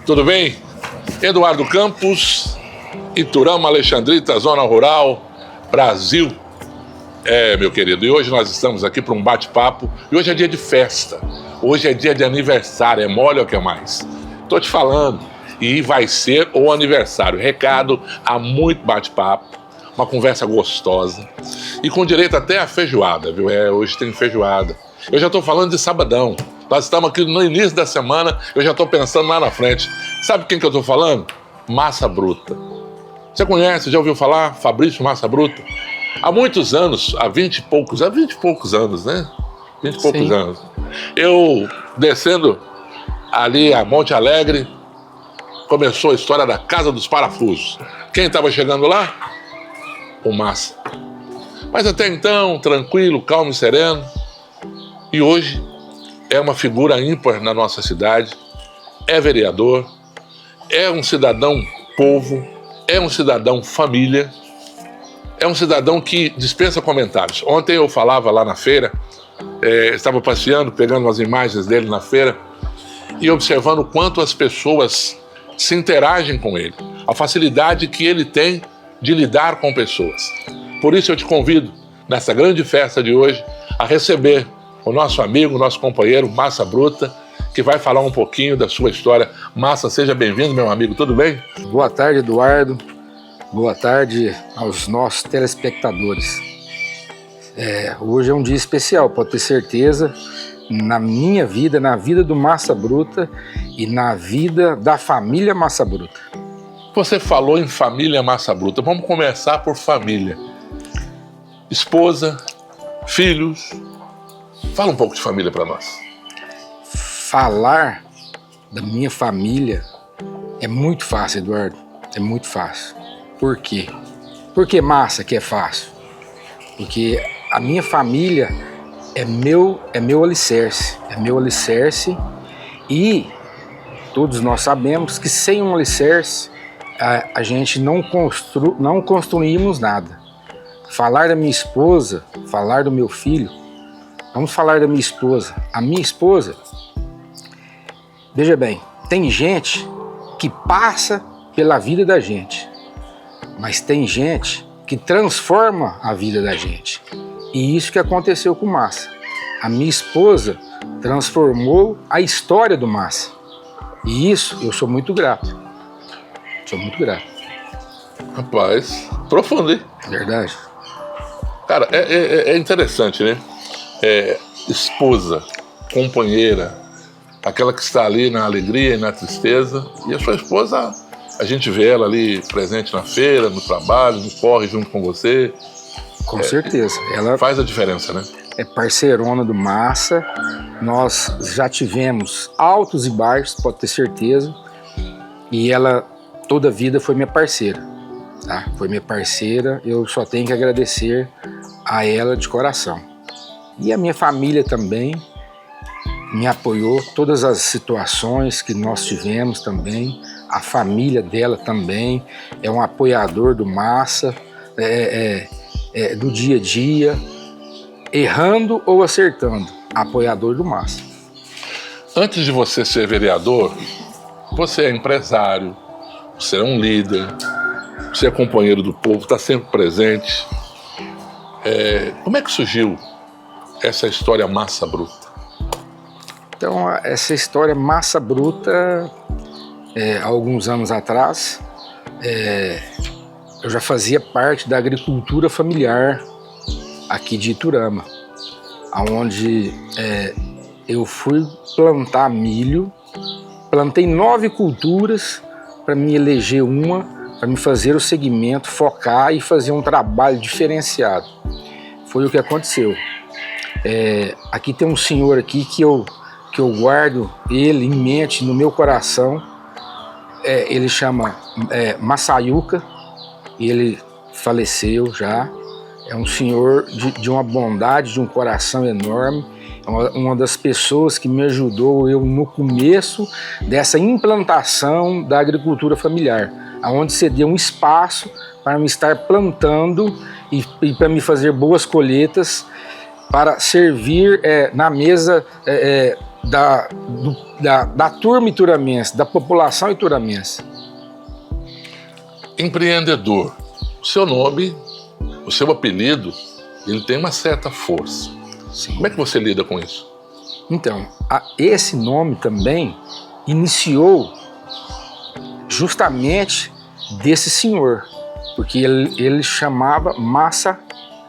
Tudo bem? Eduardo Campos, Iturama, Alexandrita, Zona Rural, Brasil. Meu querido, e hoje nós estamos aqui para um bate-papo, e hoje é dia de festa, hoje é dia de aniversário, é mole ou que é mais? Tô te falando, e vai ser o aniversário. Recado, há muito bate-papo, uma conversa gostosa, e com direito até a feijoada, viu? Hoje tem feijoada. Eu já tô falando de sabadão, nós estamos aqui no início da semana, eu já tô pensando lá na frente. Sabe quem que eu tô falando? Massa Bruta. Você conhece, já ouviu falar? Fabrício Massa Bruta? Há muitos anos, há 20 e poucos anos, né? 20 e poucos anos. Eu, descendo ali a Monte Alegre, começou a história da Casa dos Parafusos. Quem estava chegando lá? O Massa. Mas até então, tranquilo, calmo e sereno. E hoje é uma figura ímpar na nossa cidade, é vereador, é um cidadão povo, é um cidadão família, é um cidadão que dispensa comentários. Ontem eu falava lá na feira, estava passeando, pegando umas imagens dele na feira e observando o quanto as pessoas se interagem com ele, a facilidade que ele tem de lidar com pessoas. Por isso eu te convido, nessa grande festa de hoje, a receber o nosso amigo, nosso companheiro Massa Bruta, que vai falar um pouquinho da sua história. Massa, seja bem-vindo, meu amigo, tudo bem? Boa tarde, Eduardo. Boa tarde aos nossos telespectadores. Hoje é um dia especial, pode ter certeza, na minha vida, na vida do Massa Bruta e na vida da família Massa Bruta. Você falou em família Massa Bruta, vamos começar por família. Esposa, filhos, fala um pouco de família para nós. Falar da minha família é muito fácil, Eduardo, é muito fácil. Por quê? Por que Massa que é fácil? Porque a minha família é meu alicerce, e todos nós sabemos que sem um alicerce a gente não construímos nada. Falar da minha esposa, falar do meu filho, vamos falar da minha esposa. A minha esposa, veja bem, tem gente que passa pela vida da gente, mas tem gente que transforma a vida da gente. E isso que aconteceu com o Massa. A minha esposa transformou a história do Massa. E isso eu sou muito grato. Sou muito grato. Rapaz, profundo, hein? Verdade. Cara, é interessante, né? Esposa, companheira, aquela que está ali na alegria e na tristeza. E a sua esposa, a gente vê ela ali presente na feira, no trabalho, no corre junto com você. Com certeza. Ela faz a diferença, né? É parceirona do Massa. Nós já tivemos altos e baixos, pode ter certeza. E ela, toda a vida, foi minha parceira. Tá? Foi minha parceira. Eu só tenho que agradecer a ela de coração. E a minha família também me apoiou. Todas as situações que nós tivemos também. A família dela também é um apoiador do Massa, do dia a dia, errando ou acertando, apoiador do Massa. Antes de você ser vereador, você é empresário, você é um líder, você é companheiro do povo, está sempre presente. Como é que surgiu essa história Massa Bruta? Então, essa história Massa Bruta, há alguns anos atrás, eu já fazia parte da agricultura familiar aqui de Iturama, onde eu fui plantar milho, plantei 9 culturas para me eleger uma, para me fazer o segmento, focar e fazer um trabalho diferenciado. Foi o que aconteceu. Aqui tem um senhor aqui que eu guardo ele em mente, no meu coração. Ele chama Massayuca, ele faleceu já. É um senhor de uma bondade, de um coração enorme. É uma das pessoas que me ajudou no começo dessa implantação da agricultura familiar, onde cedeu um espaço para me estar plantando e para me fazer boas colheitas, para servir na mesa da turma ituramense, da população ituramense. Empreendedor, o seu nome, o seu apelido, ele tem uma certa força. Sim. Como é que você lida com isso? Então, esse nome também iniciou justamente desse senhor, porque ele chamava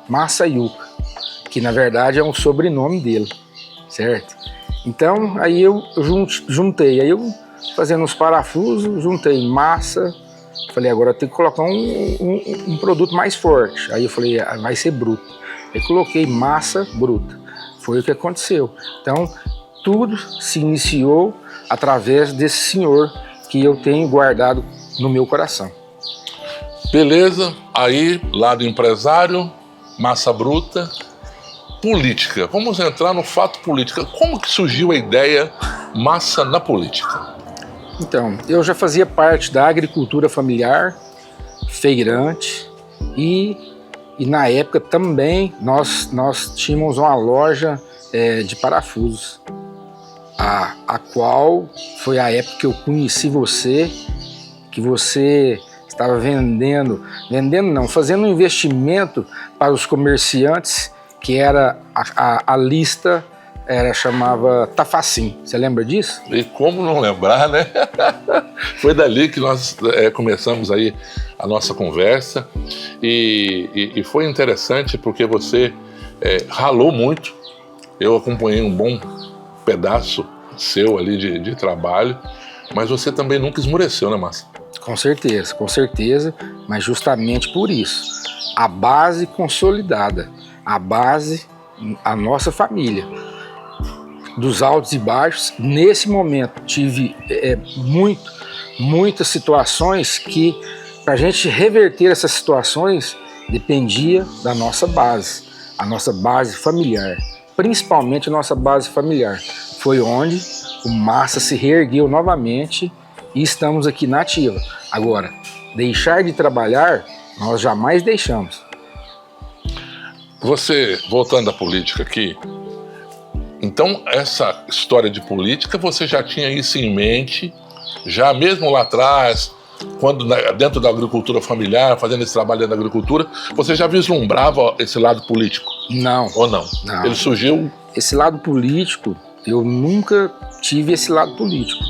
Massayuca, que na verdade é um sobrenome dele, certo? Então, aí eu juntei, aí eu fazendo uns parafusos, juntei massa, falei, agora eu tenho que colocar um produto mais forte. Aí eu falei, vai ser bruto. Aí coloquei massa bruta. Foi o que aconteceu. Então, tudo se iniciou através desse senhor que eu tenho guardado no meu coração. Beleza, aí, lado empresário, massa bruta, política. Vamos entrar no fato política. Como que surgiu a ideia massa na política? Então, eu já fazia parte da agricultura familiar, feirante, e na época também nós tínhamos uma loja de parafusos, a qual foi a época que eu conheci você, que você estava fazendo um investimento para os comerciantes, que era a lista, chamava Tafacim. Você lembra disso? E como não lembrar, né? Foi dali que nós começamos aí a nossa conversa e foi interessante porque você ralou muito. Eu acompanhei um bom pedaço seu ali de trabalho, mas você também nunca esmoreceu, né, Massa? Com certeza, mas justamente por isso. A base consolidada, a base, a nossa família. Dos altos e baixos, nesse momento tive muitas situações que, para a gente reverter essas situações, dependia da nossa base, a nossa base familiar, principalmente a nossa base familiar. Foi onde o Massa se reergueu novamente e estamos aqui na ativa. Agora, deixar de trabalhar, nós jamais deixamos. Você, voltando à política aqui, então essa história de política você já tinha isso em mente, já mesmo lá atrás, quando dentro da agricultura familiar, fazendo esse trabalho dentro da agricultura, você já vislumbrava esse lado político? Não. Ou não? Não. Ele surgiu... Esse lado político, eu nunca tive esse lado político.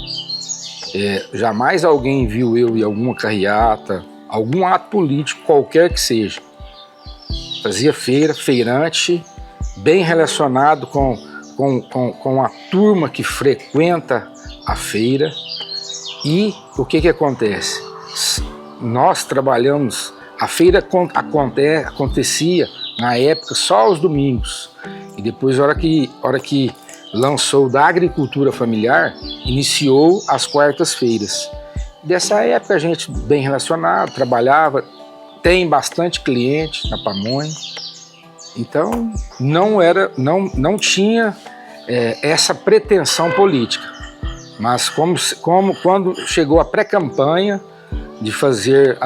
Jamais alguém viu eu em alguma carreata, algum ato político, qualquer que seja. Fazia feirante, bem relacionado com a turma que frequenta a feira. E o que acontece? Nós trabalhamos, a feira acontecia na época só aos domingos. E depois, a hora que lançou da agricultura familiar, iniciou as quartas-feiras. Dessa época a gente bem relacionado, trabalhava, tem bastante cliente na pamonha. Então não tinha essa pretensão política. Mas quando chegou a pré-campanha de fazer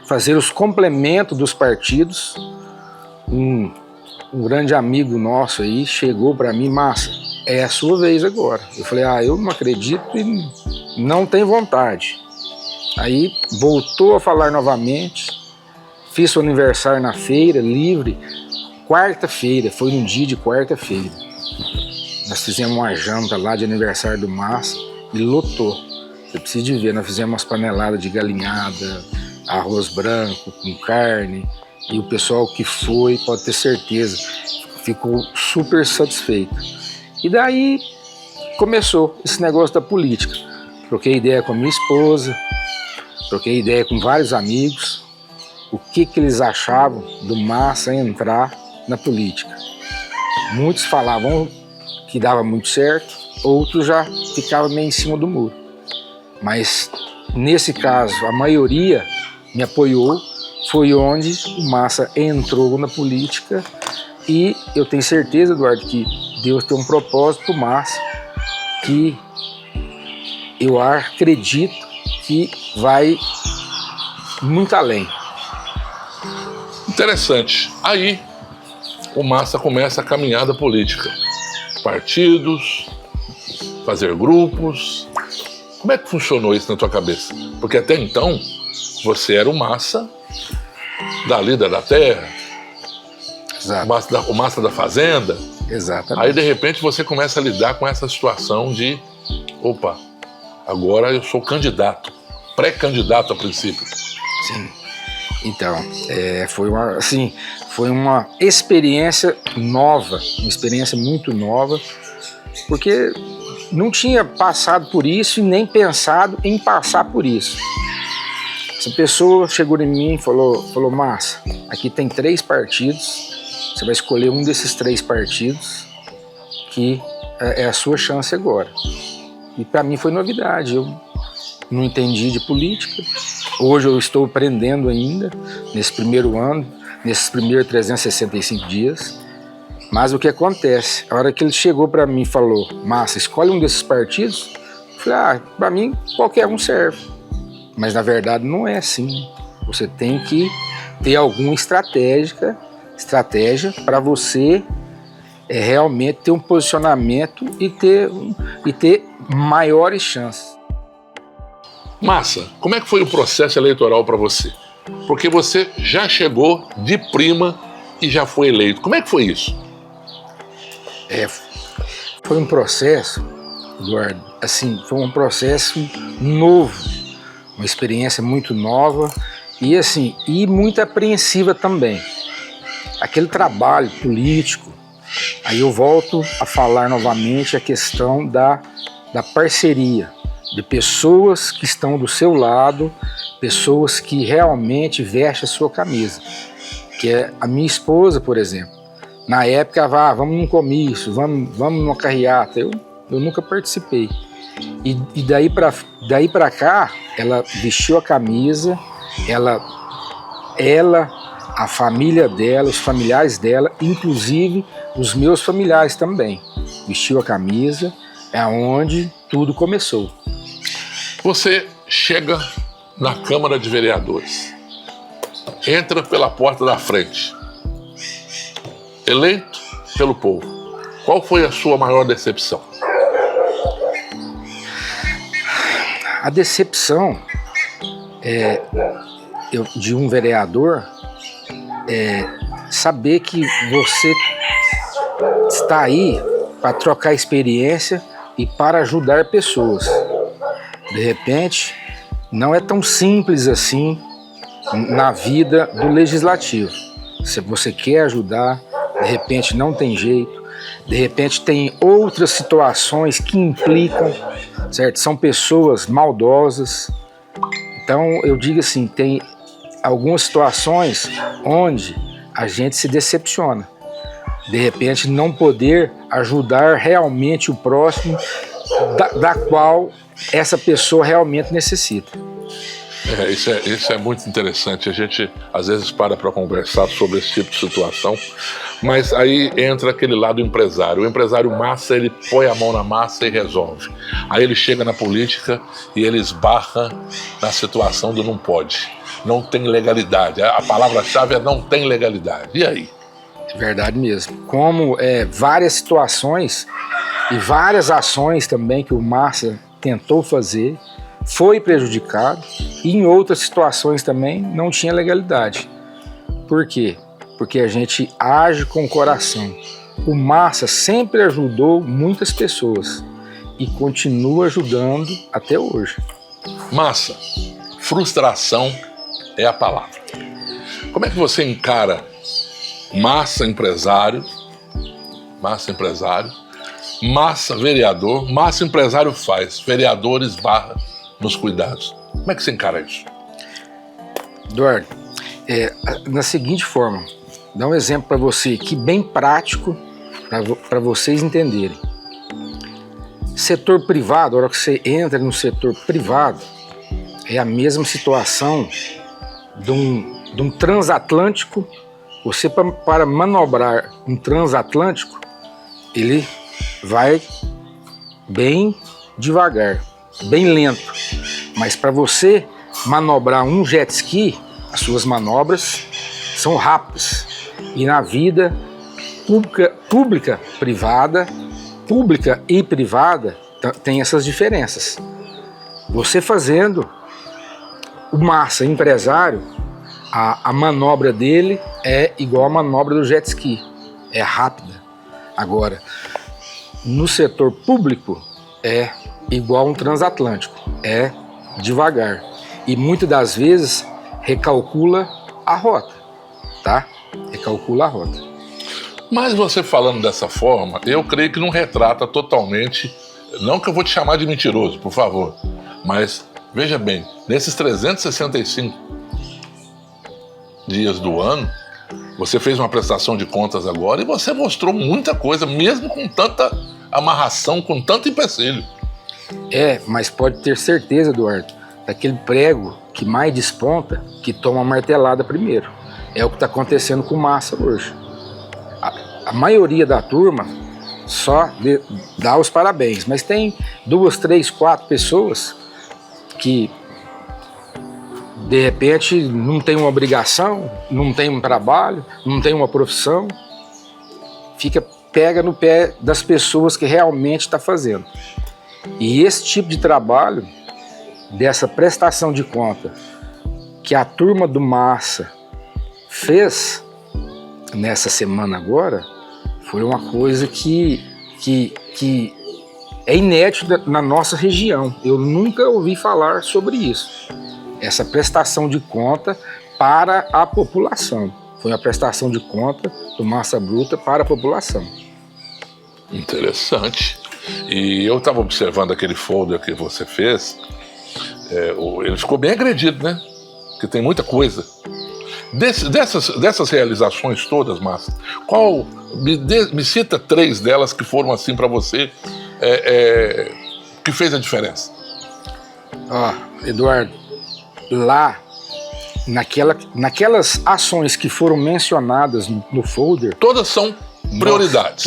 fazer os complementos dos partidos, um grande amigo nosso aí chegou para mim, Massa, é a sua vez agora. Eu falei, eu não acredito e não tenho vontade. Aí voltou a falar novamente, fiz o aniversário na feira, livre, quarta-feira, foi um dia de quarta-feira. Nós fizemos uma janta lá de aniversário do Massa e lotou. Você precisa de ver, nós fizemos umas paneladas de galinhada, arroz branco com carne, e o pessoal que foi, pode ter certeza, ficou super satisfeito. E daí começou esse negócio da política. Troquei ideia com a minha esposa, troquei ideia com vários amigos, o que eles achavam do Massa entrar na política. Muitos falavam que dava muito certo, outros já ficavam meio em cima do muro. Mas nesse caso, a maioria me apoiou, foi onde o Massa entrou na política e eu tenho certeza, Eduardo, que Deus tem um propósito para o Massa que eu acredito que vai muito além. Interessante. Aí, o Massa começa a caminhada política. Partidos, fazer grupos. Como é que funcionou isso na tua cabeça? Porque até então, você era o Massa da lida da terra, Exato. o Massa da fazenda. Exatamente. Aí, de repente, você começa a lidar com essa situação de, opa, agora eu sou candidato, pré-candidato a princípio. Sim. Então, foi uma experiência nova, uma experiência muito nova, porque não tinha passado por isso e nem pensado em passar por isso. Essa pessoa chegou em mim e falou, Massa, aqui tem 3 partidos, você vai escolher um desses 3 partidos que é a sua chance agora. E para mim foi novidade, eu não entendi de política. Hoje eu estou aprendendo ainda, nesse primeiro ano, nesses primeiros 365 dias. Mas o que acontece? A hora que ele chegou para mim e falou, Massa, escolhe um desses partidos, eu falei, para mim qualquer um serve. Mas na verdade não é assim. Você tem que ter alguma estratégia para você realmente ter um posicionamento e ter maiores chances. Massa, como é que foi o processo eleitoral para você? Porque você já chegou de prima e já foi eleito. Como é que foi isso? Foi um processo, Eduardo, assim, foi um processo novo, uma experiência muito nova e muito apreensiva também. Aquele trabalho político, aí eu volto a falar novamente a questão da parceria, de pessoas que estão do seu lado, pessoas que realmente vestem a sua camisa, que é a minha esposa, por exemplo. Na época, vamos num comício, vamos numa carreata, eu nunca participei. E daí para cá, ela vestiu a camisa, ela, a família dela, os familiares dela, inclusive os meus familiares também, vestiu a camisa, é onde tudo começou. Você chega na Câmara de Vereadores, entra pela porta da frente, eleito pelo povo. Qual foi a sua maior decepção? A decepção de um vereador é saber que você está aí para trocar experiência e para ajudar pessoas. De repente, não é tão simples assim na vida do legislativo. Se você quer ajudar, de repente não tem jeito, de repente tem outras situações que implicam, certo? São pessoas maldosas. Então eu digo assim, tem algumas situações onde a gente se decepciona. De repente não poder ajudar realmente o próximo da qual essa pessoa realmente necessita. Isso é muito interessante. A gente às vezes para conversar sobre esse tipo de situação, mas aí entra aquele lado empresário. O empresário massa, ele põe a mão na massa e resolve. Aí ele chega na política e ele esbarra na situação do não pode. Não tem legalidade. A palavra-chave é não tem legalidade. E aí? É verdade mesmo. Como várias situações e várias ações também que o Massa tentou fazer, foi prejudicado, e em outras situações também não tinha legalidade. Por quê? Porque a gente age com o coração. O Massa sempre ajudou muitas pessoas e continua ajudando até hoje. Massa, frustração é a palavra. Como é que você encara Massa empresário, Massa vereador, Massa empresário faz, vereador esbarra nos cuidados? Como é que você encara isso? Eduardo, na seguinte forma, dá um exemplo para você aqui bem prático para vocês entenderem. Setor privado, a hora que você entra no setor privado, é a mesma situação de um transatlântico. Você, para manobrar um transatlântico, ele vai bem devagar, bem lento. Mas para você manobrar um jet ski, as suas manobras são rápidas. E na vida pública e privada tem essas diferenças. Você fazendo o massa empresário, a manobra dele é igual a manobra do jet ski, é rápida. Agora, no setor público, é igual um transatlântico, é devagar. E muitas das vezes recalcula a rota, tá? Recalcula a rota. Mas você falando dessa forma, eu creio que não retrata totalmente, não que eu vou te chamar de mentiroso, por favor, mas veja bem, nesses 365 dias do ano, você fez uma prestação de contas agora e você mostrou muita coisa, mesmo com tanta amarração, com tanto empecilho. Mas pode ter certeza, Eduardo, daquele prego que mais desponta, que toma a martelada primeiro. É o que está acontecendo com massa hoje. A maioria da turma só dá os parabéns, mas tem 2, 3, 4 pessoas que de repente não tem uma obrigação, não tem um trabalho, não tem uma profissão, pega no pé das pessoas que realmente está fazendo. E esse tipo de trabalho, dessa prestação de conta que a turma do Massa fez nessa semana agora, foi uma coisa que é inédita na nossa região. Eu nunca ouvi falar sobre isso. Essa prestação de conta para a população. Foi uma prestação de conta do Massa Bruta para a população. Interessante. E eu estava observando aquele folder que você fez, ele ficou bem agredido, né? Porque tem muita coisa. Dessas realizações todas, Massa, me cita 3 delas que foram assim para você, que fez a diferença. Eduardo, lá, naquelas ações que foram mencionadas no folder, todas são prioridades.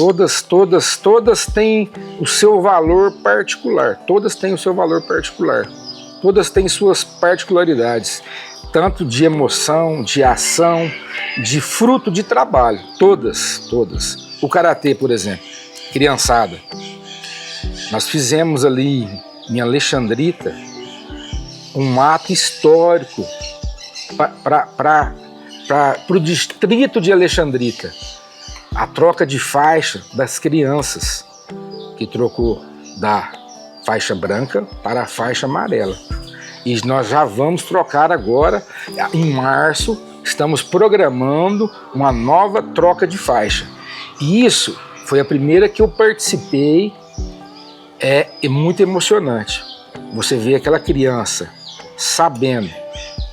Todas têm o seu valor particular. Todas têm o seu valor particular. Todas têm suas particularidades. Tanto de emoção, de ação, de fruto de trabalho. Todas. O karatê, por exemplo, criançada. Nós fizemos ali em Alexandrita um ato histórico para o distrito de Alexandrita. A troca de faixa das crianças, que trocou da faixa branca para a faixa amarela. E nós já vamos trocar agora, em março, estamos programando uma nova troca de faixa. E isso foi a primeira que eu participei, é muito emocionante. Você vê aquela criança sabendo,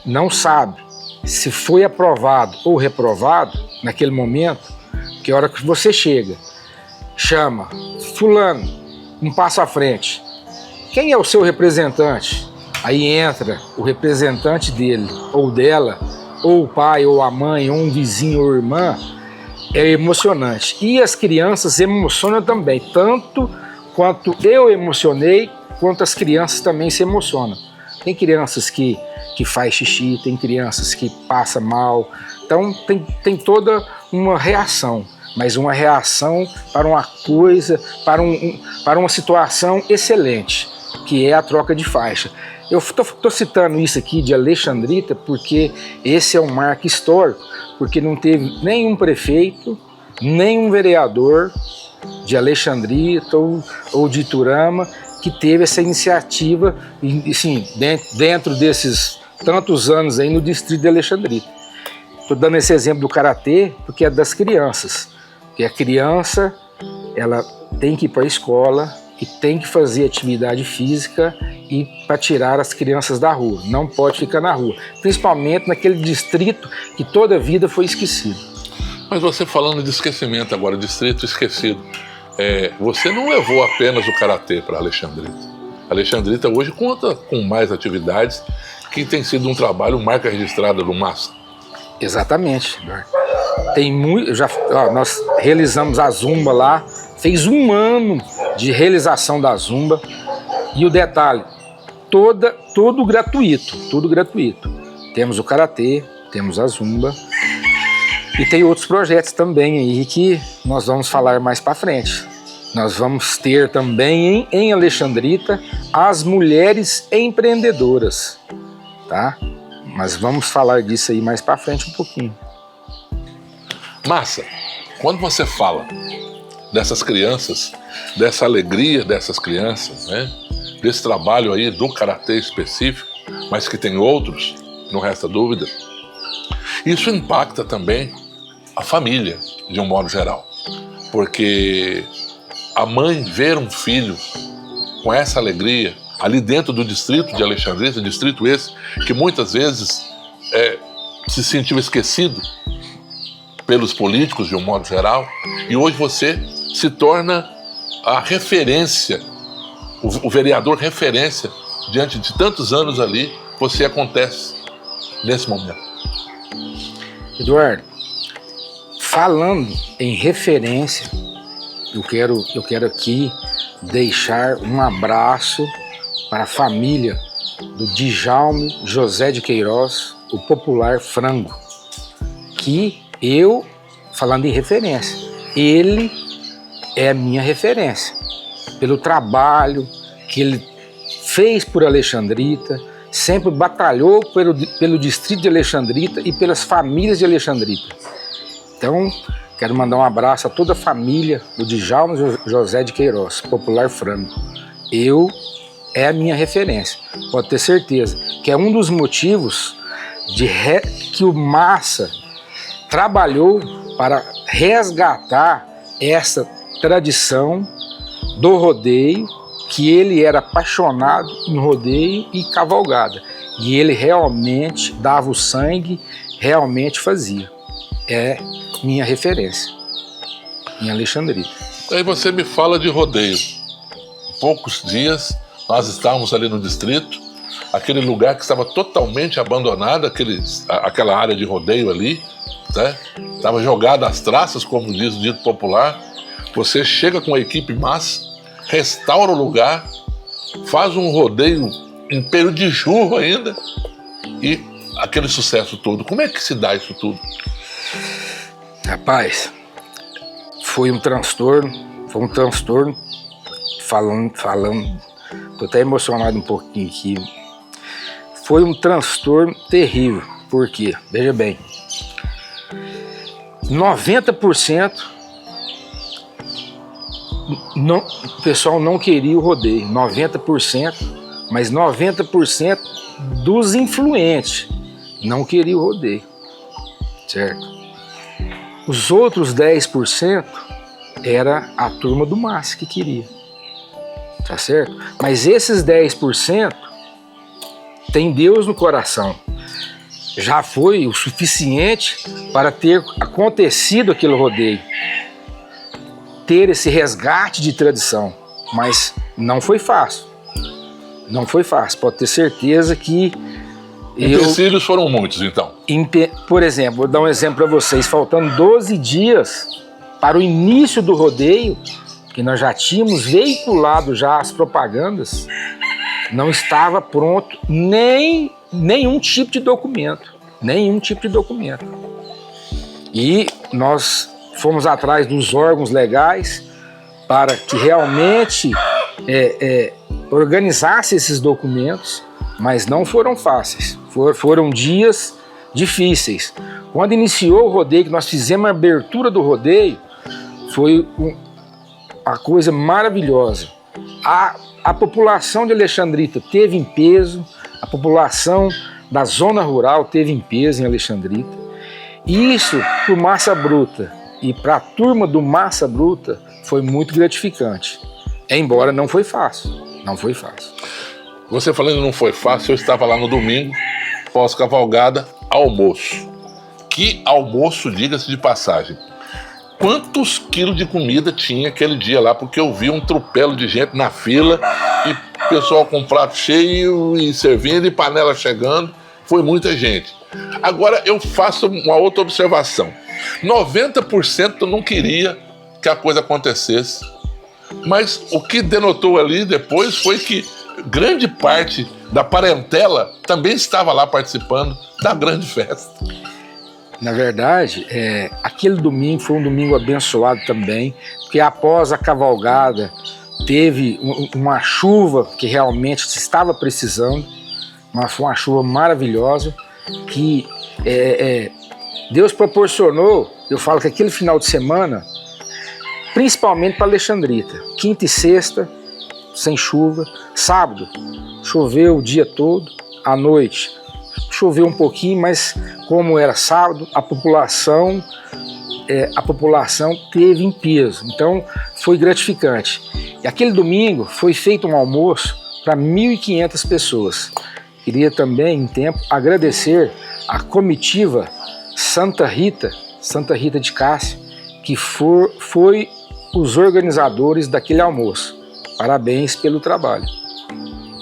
não sabe se foi aprovado ou reprovado naquele momento, que a hora que você chega, chama, fulano, um passo à frente. Quem é o seu representante? Aí entra o representante dele, ou dela, ou o pai, ou a mãe, ou um vizinho, ou irmã. É emocionante. E as crianças emocionam também, tanto quanto eu emocionei, quanto as crianças também se emocionam. Tem crianças que faz xixi, tem crianças que passa mal. Então tem toda uma reação, mas uma reação para uma coisa, para uma situação excelente, que é a troca de faixa. Eu estou citando isso aqui de Alexandrita porque esse é um marco histórico, porque não teve nenhum prefeito, nenhum vereador de Alexandrita ou de Iturama que teve essa iniciativa, assim, dentro desses tantos anos aí no distrito de Alexandrita. Estou dando esse exemplo do karatê porque é das crianças, porque a criança ela tem que ir para a escola e tem que fazer atividade física e para tirar as crianças da rua, não pode ficar na rua, principalmente naquele distrito que toda a vida foi esquecido. Mas você falando de esquecimento agora, distrito esquecido, você não levou apenas o karatê para Alexandrita. Alexandrita hoje conta com mais atividades, que tem sido um trabalho marca registrada do Massa. Exatamente, Eduardo. Tem muito, nós realizamos a Zumba lá, fez 1 ano de realização da Zumba, e o detalhe, tudo gratuito. Temos o karatê, temos a Zumba, E tem outros projetos também aí que nós vamos falar mais para frente. Nós vamos ter também em Alexandrita as mulheres empreendedoras, tá? Mas vamos falar disso aí mais para frente um pouquinho. Massa, quando você fala dessas crianças, dessa alegria dessas crianças, né? Desse trabalho aí do karatê específico, mas que tem outros, não resta dúvida, isso impacta também a família, de um modo geral. Porque a mãe ver um filho com essa alegria ali dentro do distrito de Alexandrita, distrito esse que muitas vezes se sentiu esquecido pelos políticos de um modo geral, e hoje você se torna a referência, o vereador referência diante de tantos anos ali, você acontece nesse momento. Eduardo, falando em referência, eu quero aqui deixar um abraço para a família do Djalme José de Queiroz, o popular Frango, que eu, falando em referência, ele é a minha referência, pelo trabalho que ele fez por Alexandrita, sempre batalhou pelo distrito de Alexandrita e pelas famílias de Alexandrita. Então, quero mandar um abraço a toda a família do Djalme José de Queiroz, popular Frango. É a minha referência. Pode ter certeza que é um dos motivos que o Massa trabalhou para resgatar essa tradição do rodeio, que ele era apaixonado em rodeio e cavalgada. E ele realmente dava o sangue, realmente fazia. É minha referência em Alexandrita. Aí você me fala de rodeio. Em poucos dias nós estávamos ali no distrito, aquele lugar que estava totalmente abandonado, aquela área de rodeio ali, né? Estava jogada às traças, como diz o dito popular. Você chega com a equipe Massa, restaura o lugar, faz um rodeio em período de chuva ainda, e aquele sucesso todo. Como é que se dá isso tudo? Rapaz, foi um transtorno, falando, tô até emocionado um pouquinho aqui. Foi um transtorno terrível, porque, veja bem, 90% o pessoal não queria o rodeio, 90%, mas 90% dos influentes não queriam o rodeio, certo? Os outros 10% era a turma do Massa que queria, tá certo? Mas esses 10% tem Deus no coração. Já foi o suficiente para ter acontecido aquele rodeio, ter esse resgate de tradição, mas não foi fácil. Não foi fácil, pode ter certeza que empecilhos foram muitos, então. Por exemplo, vou dar um exemplo para vocês. Faltando 12 dias para o início do rodeio, que nós já tínhamos veiculado já as propagandas, não estava pronto nenhum tipo de documento. E nós fomos atrás dos órgãos legais para que realmente organizasse esses documentos, mas não foram fáceis. Foram dias difíceis. Quando iniciou o rodeio, que nós fizemos a abertura do rodeio, foi a coisa maravilhosa. A população de Alexandrita teve em peso, a população da zona rural teve em peso em Alexandrita. E isso, para o Massa Bruta e para a turma do Massa Bruta, foi muito gratificante. Embora não foi fácil, não foi fácil. Você falando não foi fácil, eu estava lá no domingo, pós-cavalgada, almoço. Que almoço, diga-se de passagem. Quantos quilos de comida tinha aquele dia lá? Porque eu vi um tropelo de gente na fila, e pessoal com prato cheio, e servindo, e panela chegando. Foi muita gente. Agora eu faço uma outra observação. 90% não queria que a coisa acontecesse. Mas o que denotou ali depois foi que grande parte da parentela também estava lá participando da grande festa. Na verdade, aquele domingo foi um domingo abençoado também, porque após a cavalgada teve uma chuva que realmente se estava precisando, mas foi uma chuva maravilhosa que Deus proporcionou. Eu falo que aquele final de semana, principalmente para Alexandrita, quinta e sexta, sem chuva, sábado, choveu o dia todo, à noite choveu um pouquinho, mas como era sábado, a população teve em peso, então foi gratificante. E aquele domingo foi feito um almoço para 1.500 pessoas. Queria também, em tempo, agradecer a comitiva Santa Rita de Cássia, que foi os organizadores daquele almoço. Parabéns pelo trabalho.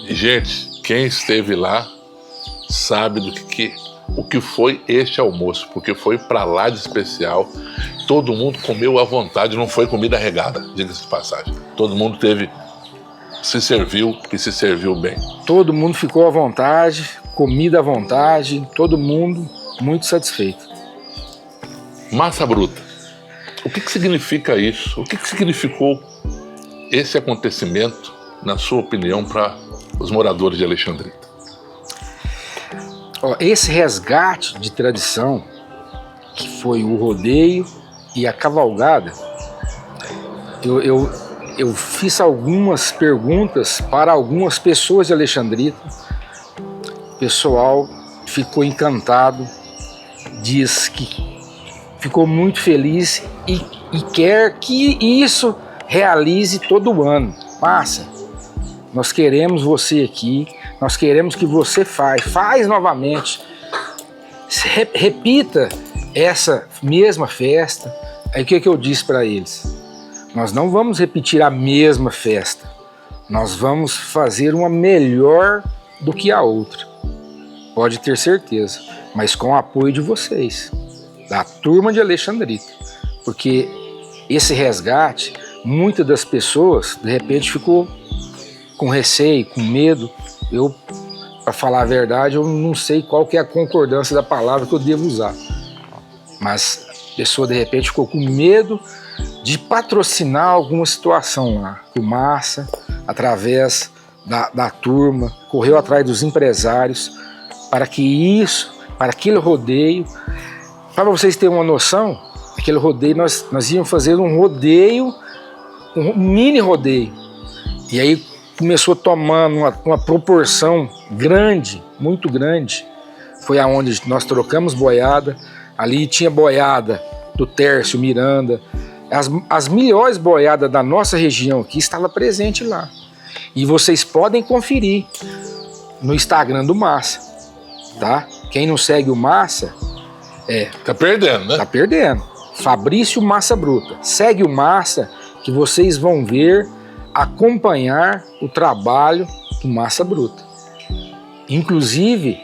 Gente, quem esteve lá sabe o que foi este almoço, porque foi para lá de especial. Todo mundo comeu à vontade, não foi comida regada, diga-se de passagem. Todo mundo se serviu bem. Todo mundo ficou à vontade, comida à vontade, todo mundo muito satisfeito. Massa bruta. O que significa isso? O que significou esse acontecimento, na sua opinião, para os moradores de Alexandrita? Esse resgate de tradição, que foi o rodeio e a cavalgada, eu fiz algumas perguntas para algumas pessoas de Alexandrita. O pessoal ficou encantado, diz que ficou muito feliz e quer que isso realize todo ano. Massa, nós queremos você aqui, nós queremos que você faz novamente, repita essa mesma festa. Aí o que eu disse para eles? Nós não vamos repetir a mesma festa, nós vamos fazer uma melhor do que a outra, pode ter certeza, mas com o apoio de vocês, da turma de Alexandrita, porque esse resgate, muitas das pessoas de repente ficou com receio, com medo. Eu, para falar a verdade, eu não sei qual que é a concordância da palavra que eu devo usar, mas a pessoa de repente ficou com medo de patrocinar alguma situação lá. O Massa, através da turma, correu atrás dos empresários para aquele rodeio. Para vocês terem uma noção, aquele rodeio, nós íamos fazer um rodeio, um mini rodeio. E aí começou tomando uma proporção grande, muito grande. Foi aonde nós trocamos boiada. Ali tinha boiada do Tércio Miranda. As melhores boiadas da nossa região aqui estavam presentes lá. E vocês podem conferir no Instagram do Massa, tá? Quem não segue o Massa... tá perdendo, né? Tá perdendo. Fabrício Massa Bruta. Segue o Massa que vocês vão ver, acompanhar o trabalho do Massa Bruta. Inclusive,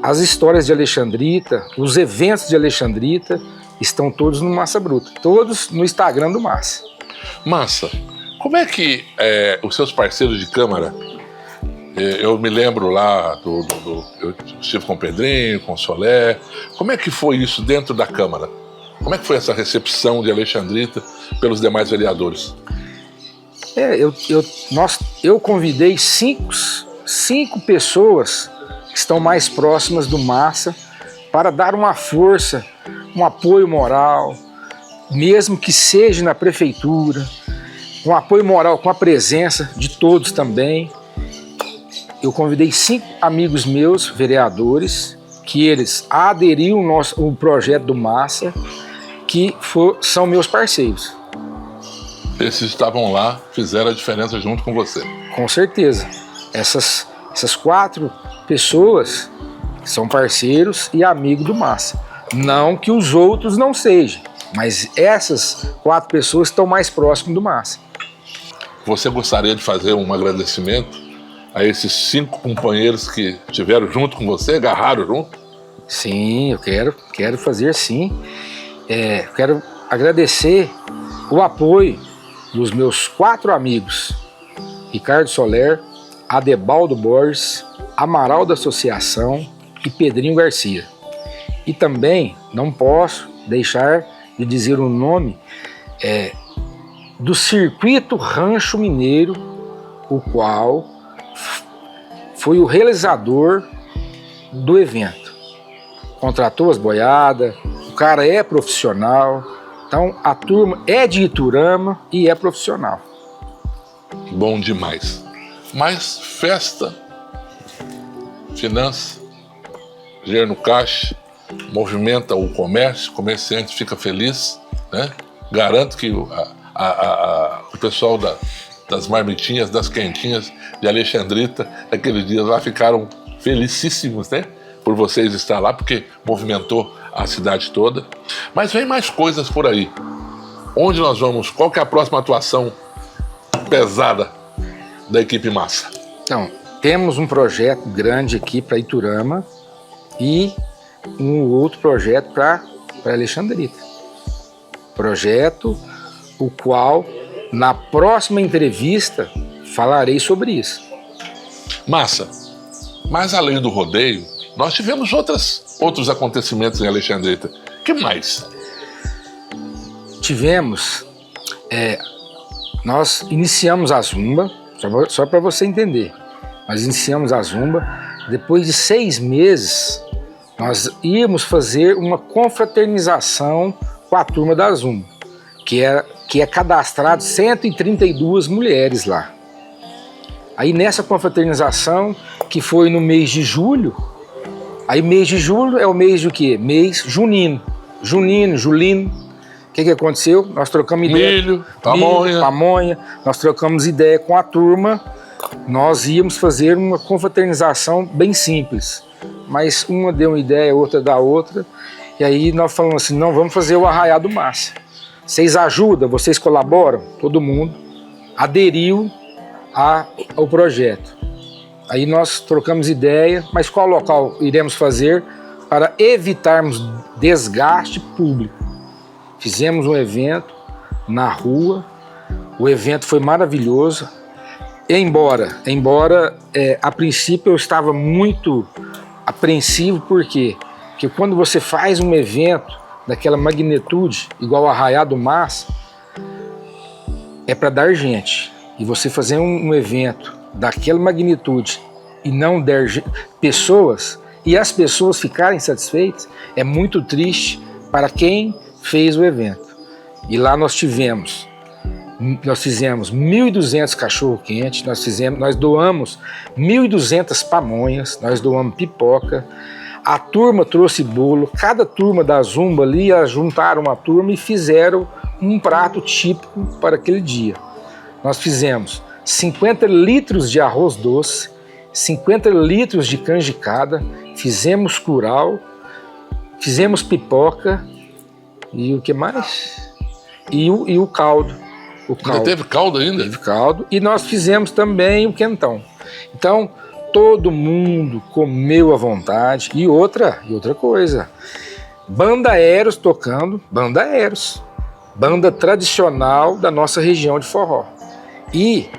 as histórias de Alexandrita, os eventos de Alexandrita estão todos no Massa Bruta, todos no Instagram do Massa. Massa, como é que os seus parceiros de câmara, eu me lembro lá eu estive com o Pedrinho, com o Solé, como é que foi isso dentro da Câmara? Como é que foi essa recepção de Alexandrita pelos demais vereadores? Eu convidei cinco pessoas que estão mais próximas do Massa para dar uma força, um apoio moral, mesmo que seja na prefeitura, um apoio moral com a presença de todos também. Eu convidei 5 amigos meus, vereadores, que eles aderiram ao projeto do Massa, que são meus parceiros. Esses estavam lá, fizeram a diferença junto com você. Com certeza. Essas 4 pessoas são parceiros e amigos do Massa. Não que os outros não sejam, mas essas 4 pessoas estão mais próximas do Massa. Você gostaria de fazer um agradecimento a esses 5 companheiros que estiveram junto com você, agarraram junto? Sim, eu quero fazer sim. Quero agradecer o apoio dos meus 4 amigos, Ricardo Soler, Adebaldo Borges, Amaral da Associação e Pedrinho Garcia. E também não posso deixar de dizer o nome do Circuito Rancho Mineiro, o qual foi o realizador do evento. Contratou as boiadas, o cara é profissional, então a turma é de Iturama e é profissional. Bom demais. Mas festa, finança, dinheiro no caixa, movimenta o comércio, o comerciante fica feliz, né? Garanto que o pessoal das marmitinhas, das quentinhas de Alexandrita, naqueles dias lá ficaram felicíssimos, né? Por vocês estar lá, porque movimentou a cidade toda. Mas vem mais coisas por aí. Onde nós vamos? Qual que é a próxima atuação pesada da equipe Massa? Então, temos um projeto grande aqui para Iturama e um outro projeto para Alexandrita. Projeto o qual, na próxima entrevista, falarei sobre isso. Massa, mas além do rodeio, nós tivemos outros acontecimentos em Alexandrita. O que mais? Tivemos, nós iniciamos a Zumba, só para você entender, nós iniciamos a Zumba, depois de 6 meses, nós íamos fazer uma confraternização com a turma da Zumba, que é cadastrado 132 mulheres lá. Aí nessa confraternização, que foi no mês de julho, aí mês de julho é o mês de quê? Mês junino. Julino. O que aconteceu? Nós trocamos ideia. Milho, pamonha. Nós trocamos ideia com a turma. Nós íamos fazer uma confraternização bem simples. Mas uma deu uma ideia, outra da outra. E aí nós falamos assim, não, vamos fazer o Arraiá do Massa. Vocês ajudam, vocês colaboram? Todo mundo aderiu ao projeto. Aí nós trocamos ideia, mas qual local iremos fazer para evitarmos desgaste público? Fizemos um evento na rua, o evento foi maravilhoso, embora a princípio eu estava muito apreensivo, por quê? Porque quando você faz um evento daquela magnitude, igual o Arraiá do Massa, é para dar gente. E você fazer um evento daquela magnitude e não der pessoas, e as pessoas ficarem satisfeitas, é muito triste para quem fez o evento. E lá nós fizemos 1.200 cachorro-quente, nós doamos 1.200 pamonhas, nós doamos pipoca, a turma trouxe bolo, cada turma da Zumba ali juntaram uma turma e fizeram um prato típico para aquele dia. Nós fizemos 50 litros de arroz doce, 50 litros de canjicada, fizemos curau, fizemos pipoca e o que mais? E o caldo. Ainda teve caldo ainda? Teve caldo. E nós fizemos também o quentão. Então, todo mundo comeu à vontade. E outra coisa, Banda Eros tocando, Banda Eros, banda tradicional da nossa região de forró. E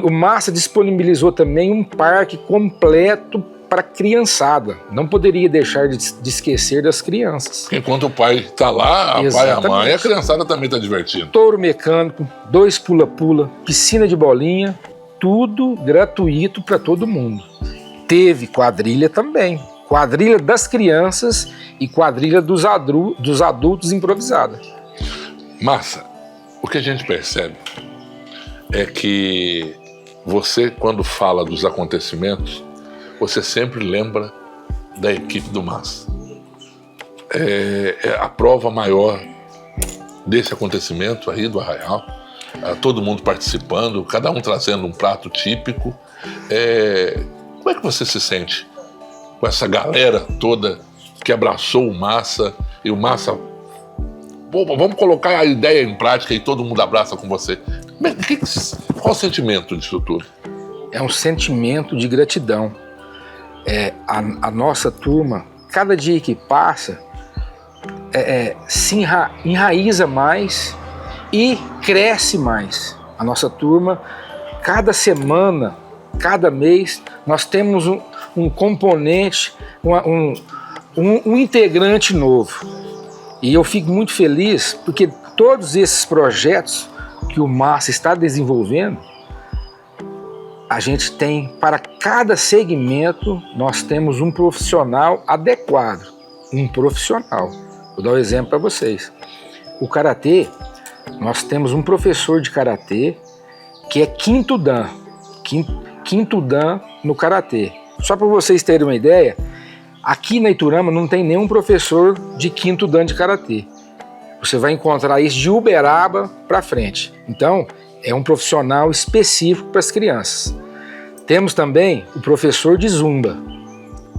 o Massa disponibilizou também um parque completo para criançada. Não poderia deixar de esquecer das crianças. Enquanto o pai está lá, a pai e a mãe, a criançada também está divertindo. Touro mecânico, 2 pula-pula, piscina de bolinha, tudo gratuito para todo mundo. Teve quadrilha também. Quadrilha das crianças e quadrilha dos adultos improvisada. Massa, o que a gente percebe é que você, quando fala dos acontecimentos, você sempre lembra da equipe do Massa. É a prova maior desse acontecimento aí do Arraial. Todo mundo participando, cada um trazendo um prato típico. Como é que você se sente com essa galera toda que abraçou o Massa e o Massa... vamos colocar a ideia em prática e todo mundo abraça com você. Qual o sentimento disso tudo? É um sentimento de gratidão. A nossa turma, cada dia que passa, se enraiza mais e cresce mais. A nossa turma, cada semana, cada mês, nós temos um componente, um integrante novo. E eu fico muito feliz porque todos esses projetos que o Massa está desenvolvendo, a gente tem, para cada segmento, nós temos um profissional adequado. Um profissional. Vou dar um exemplo para vocês. O Karatê, nós temos um professor de Karatê que é quinto Dan. Quinto Dan no Karatê. Só para vocês terem uma ideia, aqui na Iturama não tem nenhum professor de quinto Dan de Karatê. Você vai encontrar isso de Uberaba para frente. Então, é um profissional específico para as crianças. Temos também o professor de Zumba,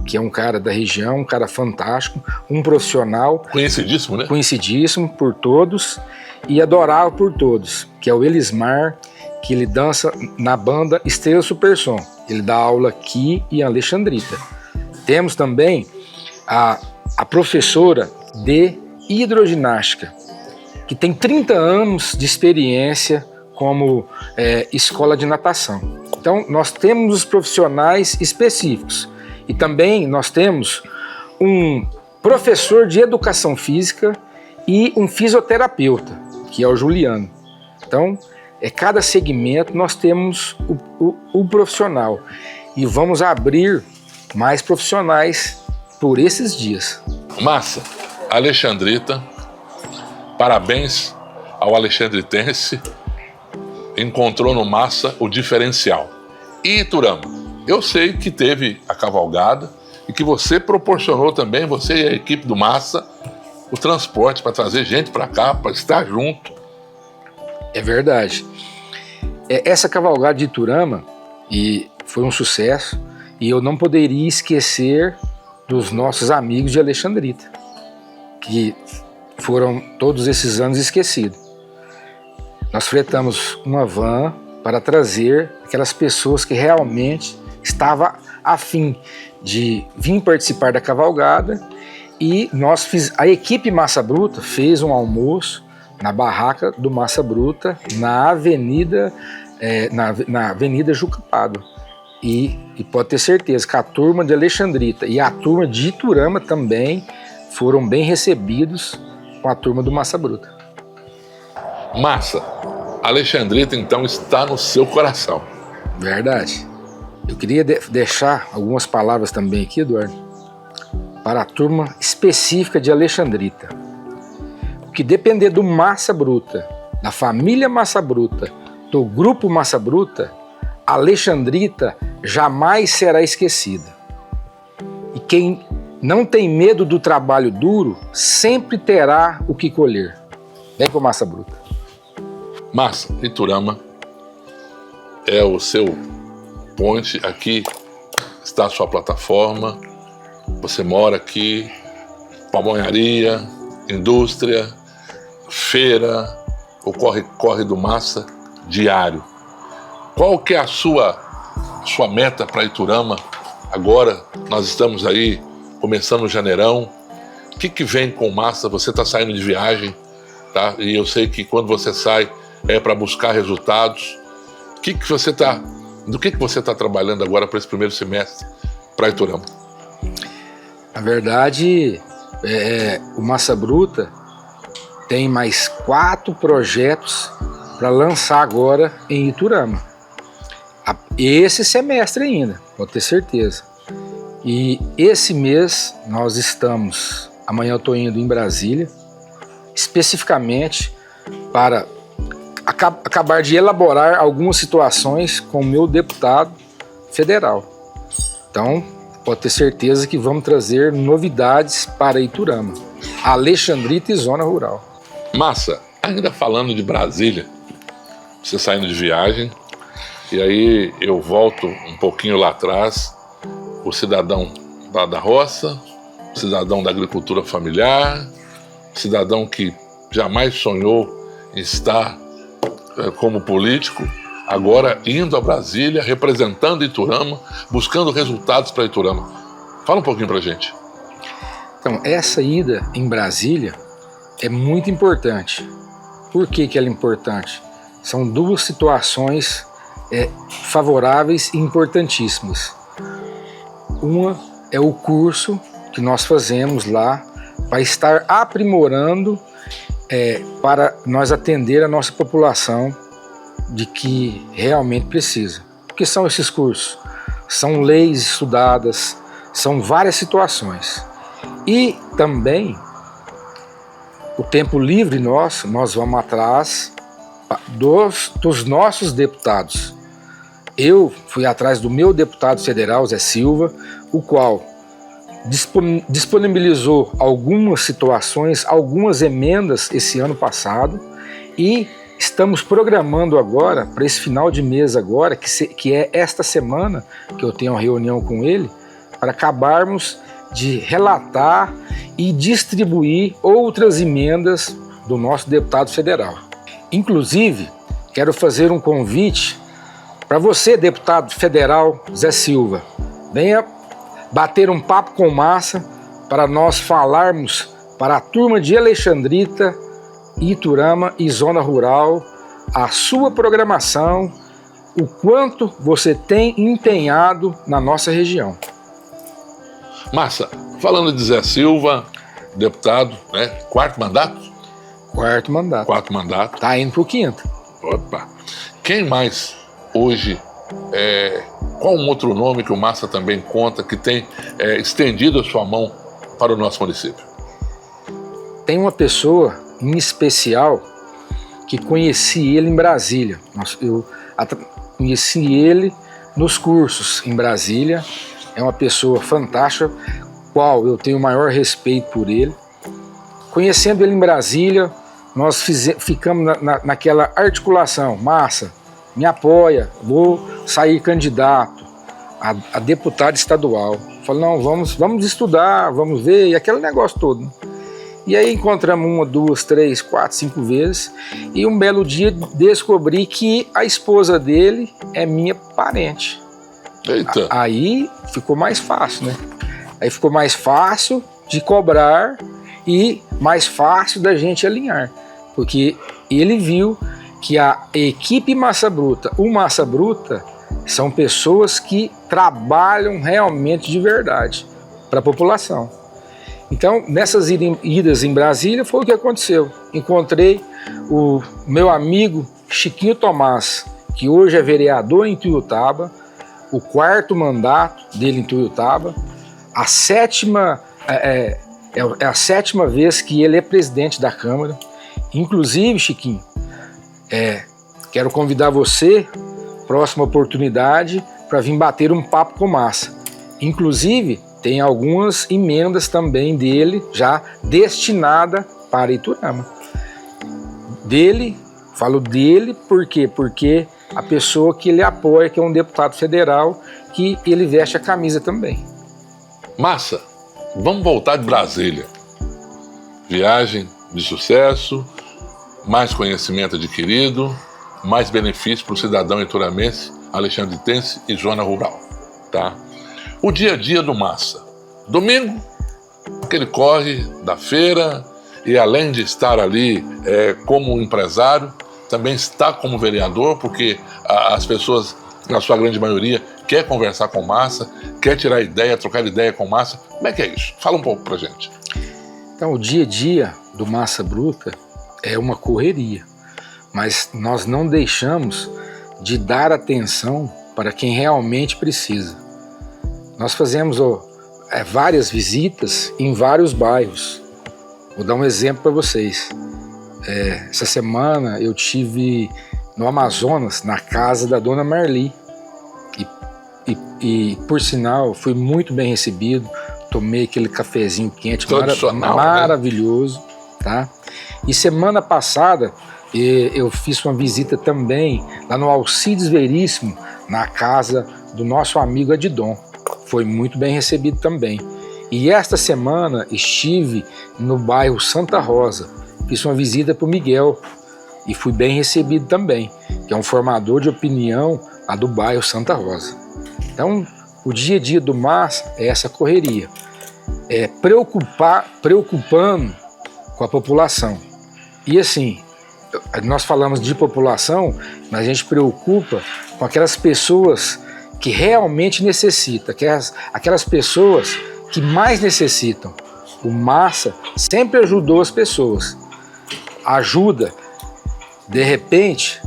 que é um cara da região, um cara fantástico, um profissional... Conhecidíssimo, né? Conhecidíssimo por todos e adorável por todos, que é o Elismar, que ele dança na banda Estrela Supersom. Ele dá aula aqui em Alexandrita. Temos também a professora de hidroginástica, que tem 30 anos de experiência como escola de natação. Então, nós temos os profissionais específicos. E também nós temos um professor de educação física e um fisioterapeuta, que é o Juliano. Então, cada segmento nós temos o profissional. E vamos abrir mais profissionais por esses dias. Massa, Alexandrita, parabéns ao alexandritense, encontrou no Massa o diferencial. E Iturama, eu sei que teve a cavalgada e que você proporcionou também, você e a equipe do Massa, o transporte para trazer gente para cá, para estar junto. É verdade. Essa cavalgada de Iturama foi um sucesso e eu não poderia esquecer dos nossos amigos de Alexandrita, que foram todos esses anos esquecidos. Nós fretamos uma van para trazer aquelas pessoas que realmente estavam a fim de vir participar da cavalgada e a equipe Massa Bruta fez um almoço na barraca do Massa Bruta, na Avenida Jucapado. E pode ter certeza que a turma de Alexandrita e a turma de Iturama também foram bem recebidos com a turma do Massa Bruta. Massa, Alexandrita então está no seu coração. Verdade. Eu queria deixar algumas palavras também aqui, Eduardo, para a turma específica de Alexandrita. O que depender do Massa Bruta, da família Massa Bruta, do grupo Massa Bruta, Alexandrita jamais será esquecida. E quem não tem medo do trabalho duro sempre terá o que colher. Vem com Massa Bruta. Massa, Iturama é o seu ponte, aqui está a sua plataforma, você mora aqui, pamonharia, indústria, feira, o corre do Massa diário. Qual que é a sua meta para Iturama? Agora nós estamos aí começando o janeirão. O que vem com Massa? Você está saindo de viagem, tá? E eu sei que quando você sai é para buscar resultados. Do que você está trabalhando agora para esse primeiro semestre para Iturama? Na verdade, o Massa Bruta tem mais 4 projetos para lançar agora em Iturama. Esse semestre ainda, pode ter certeza. E esse mês nós estamos, amanhã eu estou indo em Brasília, especificamente para acabar de elaborar algumas situações com o meu deputado federal. Então, pode ter certeza que vamos trazer novidades para Iturama, Alexandrita e Zona Rural. Massa, ainda falando de Brasília, você saindo de viagem, e aí eu volto um pouquinho lá atrás, o cidadão da roça, o cidadão da agricultura familiar, o cidadão que jamais sonhou em estar como político, agora indo a Brasília, representando Iturama, buscando resultados para Iturama. Fala um pouquinho pra gente. Então, essa ida em Brasília é muito importante. Por que ela é importante? São 2 situações favoráveis e importantíssimas. Uma é o curso que nós fazemos lá para estar aprimorando para nós atender a nossa população de que realmente precisa. O que são esses cursos? São leis estudadas, são várias situações. E também o tempo livre nós vamos atrás dos nossos deputados. Eu fui atrás do meu deputado federal, Zé Silva, o qual disponibilizou algumas situações, algumas emendas esse ano passado, e estamos programando agora, para esse final de mês agora, que é esta semana que eu tenho uma reunião com ele, para acabarmos de relatar e distribuir outras emendas do nosso deputado federal. Inclusive, quero fazer um convite para você, deputado federal Zé Silva. Venha bater um papo com Massa para nós falarmos para a turma de Alexandrita, Iturama e Zona Rural a sua programação, o quanto você tem empenhado na nossa região. Massa, falando de Zé Silva, deputado, né? Quarto mandato? Quarto mandato. Quarto mandato. Tá indo pro quinto. Opa! Quem mais hoje, qual um outro nome que o Massa também conta que tem estendido a sua mão para o nosso município? Tem uma pessoa em especial que conheci ele em Brasília. Eu conheci ele nos cursos em Brasília. É uma pessoa fantástica, qual eu tenho o maior respeito por ele. Conhecendo ele em Brasília, nós ficamos naquela articulação. Massa, me apoia, vou sair candidato a deputado estadual. Falei, não, vamos estudar, vamos ver, e aquele negócio todo. E aí encontramos 1, 2, 3, 4, 5 vezes, e um belo dia descobri que a esposa dele é minha parente. Eita. Aí ficou mais fácil, né? Aí ficou mais fácil de cobrar e mais fácil da gente alinhar, porque ele viu que a equipe Massa Bruta, o Massa Bruta, são pessoas que trabalham realmente de verdade para a população. Então, nessas idas em Brasília, foi o que aconteceu. Encontrei o meu amigo Chiquinho Tomás, que hoje é vereador em Tuiutaba, o quarto mandato dele em Tuiutaba, é a sétima vez que ele é presidente da Câmara. Inclusive, Chiquinho, quero convidar você, próxima oportunidade, para vir bater um papo com Massa. Inclusive, tem algumas emendas também dele, já destinada para Iturama. Falo dele, por quê? Porque a pessoa que ele apoia, que é um deputado federal, que ele veste a camisa também. Massa, vamos voltar de Brasília. Viagem de sucesso, mais conhecimento adquirido, mais benefício para o cidadão ituramense, alexandritense e zona rural, tá? O dia a dia do Massa. Domingo, aquele corre da feira, e além de estar ali como empresário, também está como vereador, porque as pessoas, na sua grande maioria, quer conversar com Massa, quer tirar ideia, trocar ideia com Massa. Como é que é isso? Fala um pouco pra gente. Então, o dia a dia do Massa Bruta é uma correria, mas nós não deixamos de dar atenção para quem realmente precisa. Nós fazemos várias visitas em vários bairros. Vou dar um exemplo para vocês. Essa semana eu tive no Amazonas, na casa da dona Marli, e por sinal fui muito bem recebido, tomei aquele cafezinho quente maravilhoso, né? Tá? E semana passada eu fiz uma visita também lá no Alcides Veríssimo, na casa do nosso amigo Adidon. Foi muito bem recebido também. E esta semana estive no bairro Santa Rosa, fiz uma visita para o Miguel e fui bem recebido também, que é um formador de opinião lá do bairro Santa Rosa. Então, o dia a dia do Massa é essa correria, preocupando com a população. E assim, nós falamos de população, mas a gente preocupa com aquelas pessoas que realmente necessitam, aquelas pessoas que mais necessitam. O Massa sempre ajudou as pessoas. Ajuda, de repente,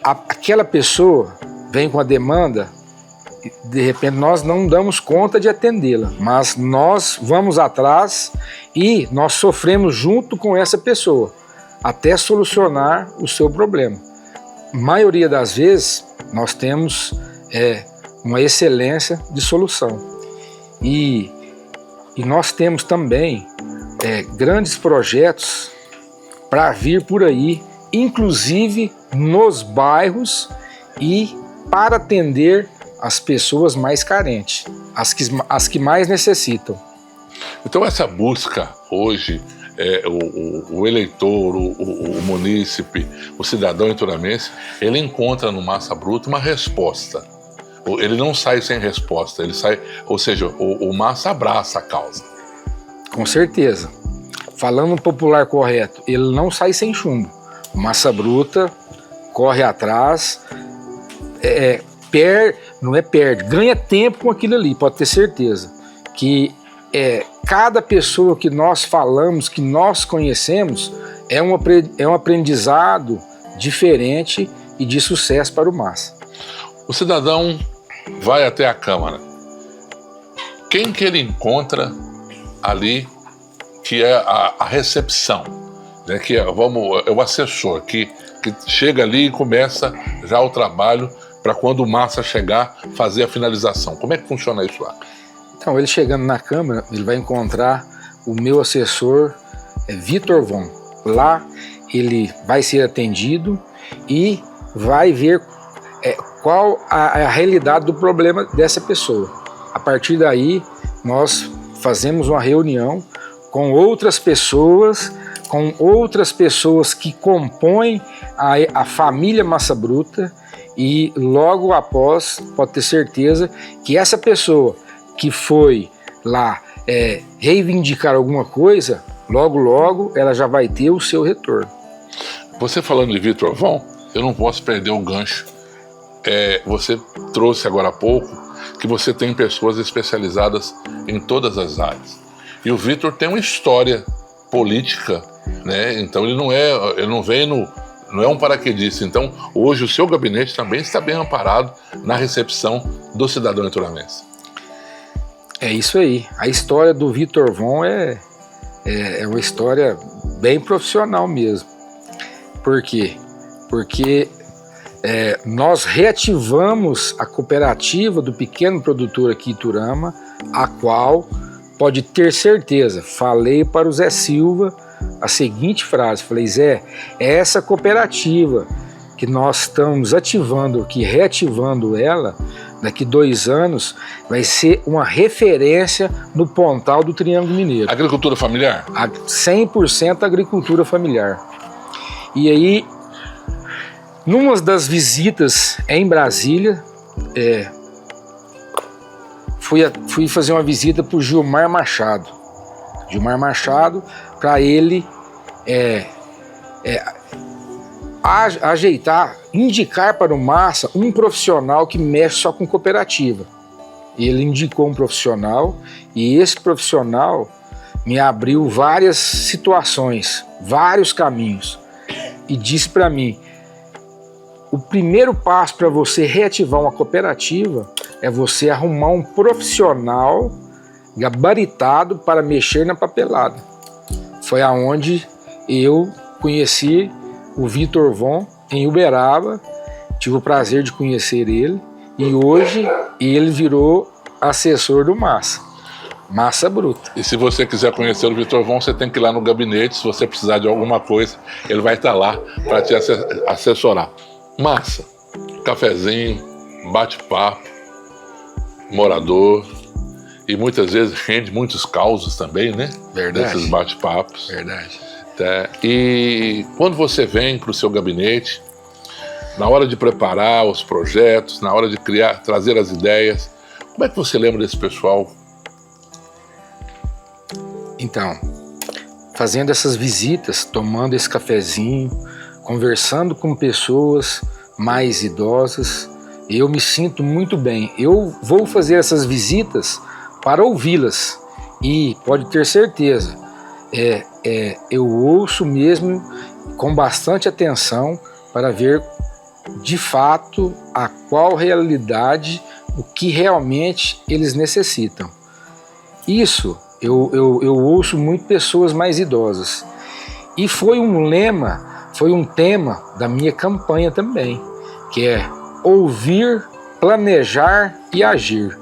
aquela pessoa vem com a demanda, de repente nós não damos conta de atendê-la, mas nós vamos atrás e nós sofremos junto com essa pessoa, até solucionar o seu problema. Maioria das vezes, nós temos uma excelência de solução. E nós temos também grandes projetos para vir por aí, inclusive nos bairros e para atender as pessoas mais carentes, as que mais necessitam. Então essa busca hoje, o eleitor, o munícipe, o cidadão ituramense, ele encontra no Massa Bruta uma resposta. Ele não sai sem resposta, ele sai, ou seja, o Massa abraça a causa. Com certeza. Falando um popular correto, ele não sai sem chumbo. O Massa Bruta corre atrás, perde, ganha tempo com aquilo ali, pode ter certeza. Que cada pessoa que nós falamos, que nós conhecemos, é um aprendizado diferente e de sucesso para o Massa. O cidadão vai até a Câmara. Quem que ele encontra ali que é a recepção, né? Que é o assessor que chega ali e começa já o trabalho para quando o Massa chegar, fazer a finalização. Como é que funciona isso lá? Então, ele chegando na Câmara, ele vai encontrar o meu assessor, Vitor Von. Lá ele vai ser atendido e vai ver qual a realidade do problema dessa pessoa. A partir daí, nós fazemos uma reunião com outras pessoas que compõem a família Massa Bruta, e logo após, pode ter certeza que essa pessoa que foi lá reivindicar alguma coisa, logo ela já vai ter o seu retorno. Você falando de Vitor Von, eu não posso perder o gancho. Você trouxe agora há pouco que você tem pessoas especializadas em todas as áreas. E o Vitor tem uma história política, né? Então ele não é um paraquedista. Então hoje o seu gabinete também está bem amparado na recepção do cidadão ituramense. É isso aí. A história do Vitor Von é uma história bem profissional mesmo. Por quê? Porque nós reativamos a cooperativa do pequeno produtor aqui em Iturama, a qual, pode ter certeza, falei para o Zé Silva a seguinte frase, falei: Zé, essa cooperativa que nós estamos ativando aqui, reativando ela, daqui 2 anos, vai ser uma referência no Pontal do Triângulo Mineiro. Agricultura familiar? 100% agricultura familiar. E aí, numa das visitas em Brasília, fui fazer uma visita para o Gilmar Machado. Para ele ajeitar, indicar para o Massa um profissional que mexe só com cooperativa. Ele indicou um profissional e esse profissional me abriu várias situações, vários caminhos e disse para mim: o primeiro passo para você reativar uma cooperativa é você arrumar um profissional gabaritado para mexer na papelada. Foi aonde eu conheci o Vitor Von em Uberaba, tive o prazer de conhecer ele e hoje ele virou assessor do Massa Bruta. E se você quiser conhecer o Vitor Von, você tem que ir lá no gabinete. Se você precisar de alguma coisa, ele vai estar lá para te assessorar. Massa, cafezinho, bate-papo, morador, e muitas vezes rende muitos causos também, né? Verdade. Desses bate-papos. Verdade. Tá? E quando você vem para o seu gabinete, na hora de preparar os projetos, na hora de trazer as ideias, como é que você lembra desse pessoal? Então, fazendo essas visitas, tomando esse cafezinho, conversando com pessoas mais idosas, eu me sinto muito bem. Eu vou fazer essas visitas para ouvi-las. E pode ter certeza, eu ouço mesmo com bastante atenção para ver de fato a qual realidade, o que realmente eles necessitam. Isso eu ouço muito pessoas mais idosas. E foi um tema da minha campanha também, que é ouvir, planejar e agir.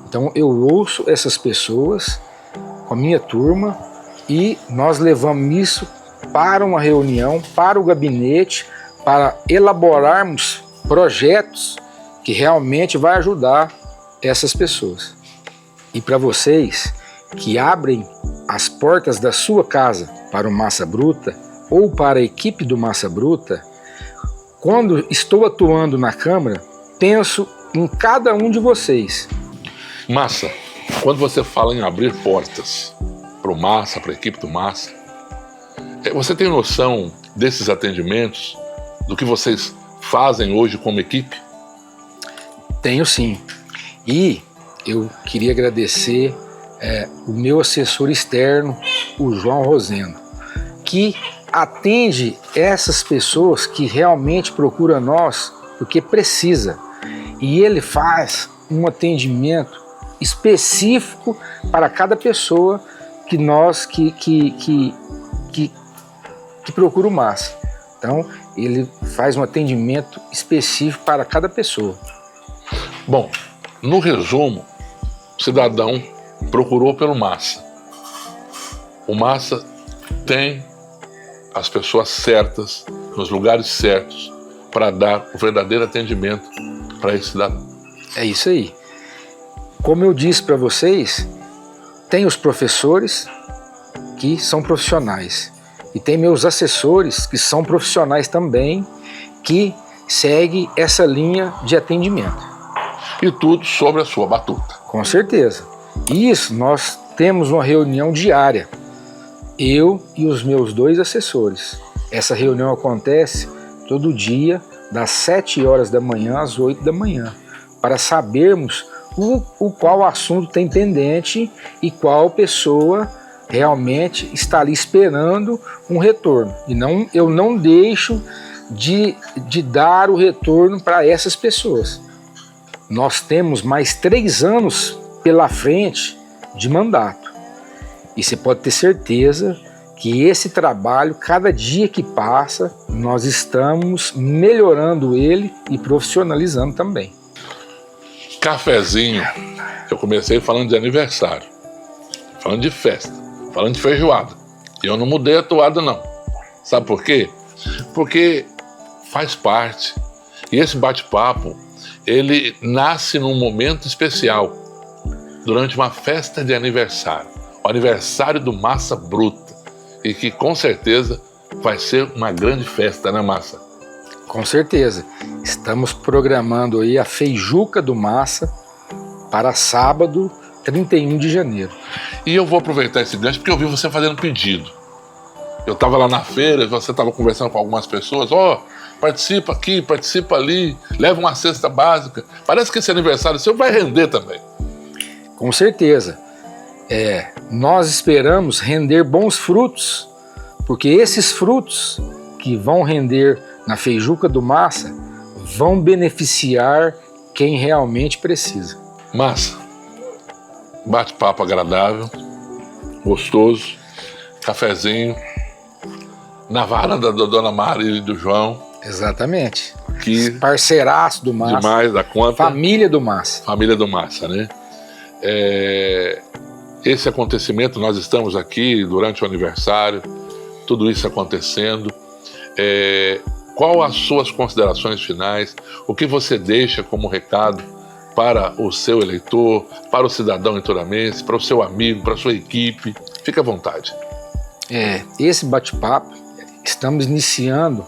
Então eu ouço essas pessoas com a minha turma e nós levamos isso para uma reunião, para o gabinete, para elaborarmos projetos que realmente vai ajudar essas pessoas. E para vocês que abrem as portas da sua casa para o Massa Bruta ou para a equipe do Massa Bruta, quando estou atuando na Câmara, penso em cada um de vocês. Massa, quando você fala em abrir portas para o Massa, para a equipe do Massa, você tem noção desses atendimentos, do que vocês fazem hoje como equipe? Tenho sim. E eu queria agradecer o meu assessor externo, o João Rosendo, que atende essas pessoas que realmente procuram nós porque precisa. E ele faz um atendimento específico para cada pessoa que procura o Massa. Então, ele faz um atendimento específico para cada pessoa. Bom, no resumo, o cidadão procurou pelo Massa. O Massa tem as pessoas certas, nos lugares certos, para dar o verdadeiro atendimento para esse cidadão. É isso aí. Como eu disse para vocês, tem os professores que são profissionais e tem meus assessores que são profissionais também, que seguem essa linha de atendimento. E tudo sobre a sua batuta. Com certeza. Isso, nós temos uma reunião diária, eu e os meus 2 assessores. Essa reunião acontece todo dia, das 7 horas da manhã às 8 da manhã, para sabermos qual assunto tem pendente e qual pessoa realmente está ali esperando um retorno. E eu não deixo de dar o retorno para essas pessoas. Nós temos mais 3 anos pela frente de mandato. E você pode ter certeza que esse trabalho, cada dia que passa, nós estamos melhorando ele e profissionalizando também. Cafezinho, eu comecei falando de aniversário, falando de festa, falando de feijoada. E eu não mudei a toada não. Sabe por quê? Porque faz parte. E esse bate-papo, ele nasce num momento especial, durante uma festa de aniversário, o aniversário do Massa Bruta, e que com certeza vai ser uma grande festa, né, Massa? Com certeza. Estamos programando aí a Feijuca do Massa para sábado, 31 de janeiro. E eu vou aproveitar esse gancho porque eu vi você fazendo pedido. Eu estava lá na feira, você estava conversando com algumas pessoas, participa aqui, participa ali, leva uma cesta básica. Parece que esse aniversário seu vai render também. Com certeza. Nós esperamos render bons frutos, porque esses frutos que vão render na Feijuca do Massa vão beneficiar quem realmente precisa. Massa, bate-papo agradável, gostoso, cafezinho, na varanda da Dona Maria e do João. Exatamente. Que parceiraço do Massa. Demais da conta. Família do Massa. Família do Massa, né? Esse acontecimento, nós estamos aqui durante o aniversário, tudo isso acontecendo. Qual as suas considerações finais? O que você deixa como recado para o seu eleitor, para o cidadão ituramense, para o seu amigo, para a sua equipe? Fique à vontade. Esse bate-papo, estamos iniciando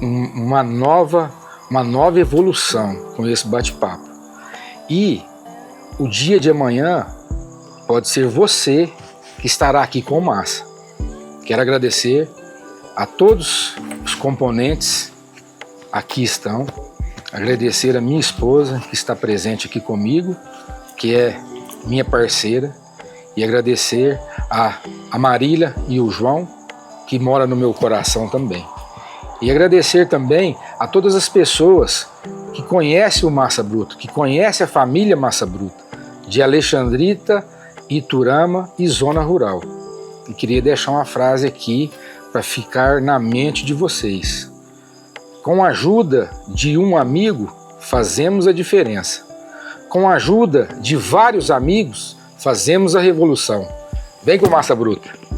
uma nova evolução com esse bate-papo. E o dia de amanhã pode ser você que estará aqui com o Massa. Quero agradecer a todos os componentes aqui estão, agradecer a minha esposa que está presente aqui comigo, que é minha parceira, e agradecer a Marília e o João, que mora no meu coração também. E agradecer também a todas as pessoas que conhecem o Massa Bruta, que conhecem a família Massa Bruta, de Alexandrita, Iturama e Zona Rural. E queria deixar uma frase aqui para ficar na mente de vocês. Com a ajuda de um amigo, fazemos a diferença. Com a ajuda de vários amigos, fazemos a revolução. Vem com Massa Bruta!